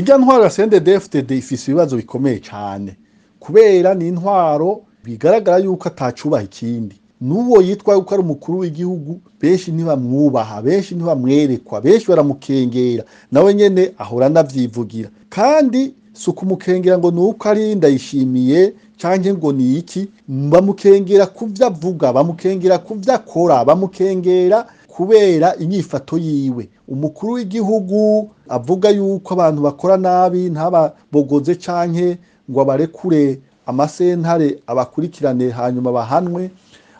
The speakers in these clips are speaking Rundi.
irya ntwaro ya CNDD-FDD ifise ibibazo bikomeye cyane kubera ni intwaro bigaragara yuko atacubaha ikindi nuwo yitwa yuko ari umukuru w'igihugu benshi ntibamwubaha benshi ntibamwerekwa benshi baramukengera nawe nyene ahora navyivugira kandi suku mukengera ngo nuko ari Ndayishimiye canke ngo ni iki bamukengera kuvya avuga bamukengera kuvya akora bamukengera kubera inyifato yiwe umukuru w'igihugu avuga yuko abantu bakora nabi ntababogoze canke ngo abarekure amasentare abakurikirane hanyuma bahanwe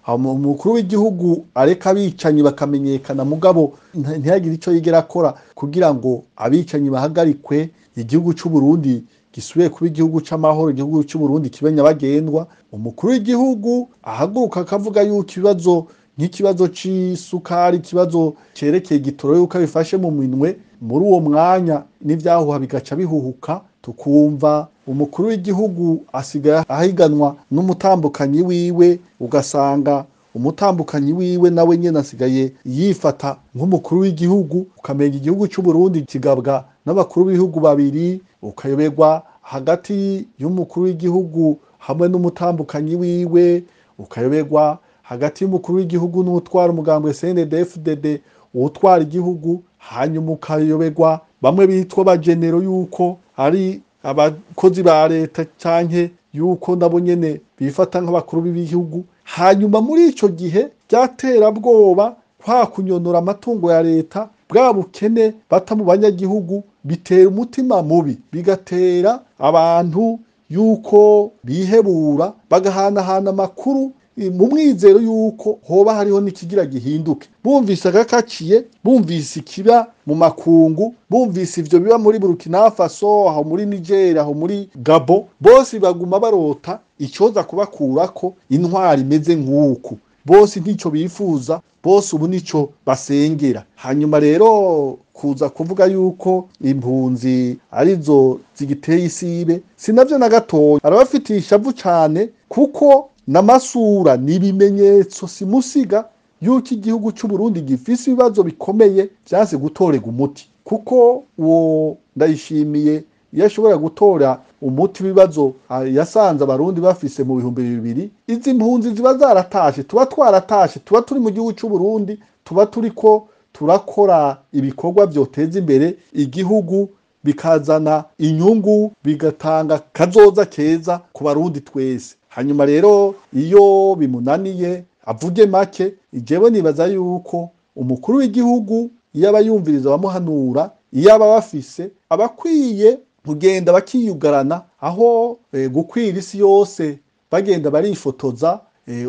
umukuru w'igihugu areka abicanyi bakamenyekana mugabo ntiyagire ico yigera akora kugira ngo abicanyi bahagarikwe igihugu c'u Burundi gisubiye kuba igihugu c'amahoro igihugu c'u Burundi kibe nyabagendwa umukuru w'igihugu ahaguruka akavuga yuko ikibazo nk'ikibazo c'isukari ikibazo cerekeye igitoro yuko abifashe mu minwe muri uwo mwanya n'ivyahuha bigaca bihuhuka tukumva umukuru w'igihugu asigaye ahiganwa n'umutambukanyi wiwe ugasanga umutambukanyi wiwe nawe nyene asigaye yifata nk'umukuru w'igihugu ukamenya igihugu c'u Burundi kigabwa n'abakuru b'ibihugu babiri ukayoberwa hagati y'umukuru w'igihugu hamwe n'umutambukanyi wiwe ukayoberwa hagati y'umukuru w'igihugu n'utwara umugambwe CNDD-FDD utwara igihugu hanyuma ukayoberwa bamwe bitwa abagenero yuko ari abakozi ba leta canke yuko nabo nyene bifata nk'abakuru b'ibihugu hanyuma muri ico gihe byatera bwoba kwa kunyonora amatungo ya leta bwa bukene bata mu banyagihugu bitera umutima mubi bigatera abantu yuko bihebura bagahanahana amakuru mu mwizero yuko hoba hariho n'ikigira gihinduke bumvise agakaciye bumvise ikiba mu makungu bumvise ivyo biba muri Burkina Faso aho muri Nigeria aho muri Gabo bose baguma barota icoza kubakurako intwari imeze nk'uku bose ntico bifuza bose ubu nico basengera hanyuma rero kuza kuvuga yuko impunzi arizo zigiteye isibe sinavyo na gatoya arabafitiye ishavu cane kuko n'amasura n'ibimenyetso simusiga yuko igihugu c'u Burundi gifise ibibazo bikomeye vyanse gutorega umuti kuko uwo Ndayishimiye yashobora gutora umuti bibazo yasanze abarundi bafise mu 2000 izi mpunzi ziba zaratashe tuba twaratashe tuba turi mu gihugu c'u Burundi tuba turiko turakora ibikorwa vyoteza imbere igihugu bikazana inyungu bigatanga kazoza keza ku barundi twese hanyuma rero iyo bimunaniye avuge make ijewe nibaza yuko umukuru w'igihugu iyo abayumviriza bamuhanura iyo aba bafise abakwiye kugenda bakiyugarana aho gukwira isi yose bagenda barifotoza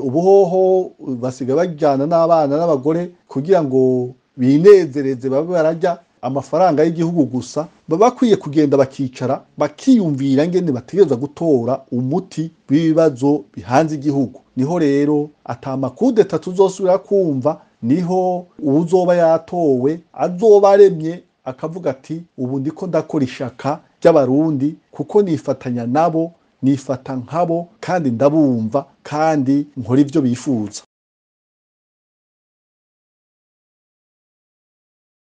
ubuhoho basiga bajyana n'abana n'abagore kugira ngo binezereze babe barajya amafaranga y'igihugu gusa bakwiye kugenda bakicara bakiyumvira ngene bategereza gutora umuti w'ibibazo bihanze igihugu niho rero atamakude tuzosubira kumva niho uzoba yatowe azoba aremye akavuga ati ubu ndiko ndakora ishaka ry'abarundi kuko nifatanya nabo nifata nkabo kandi ndabumva kandi nkora ivyo bifuza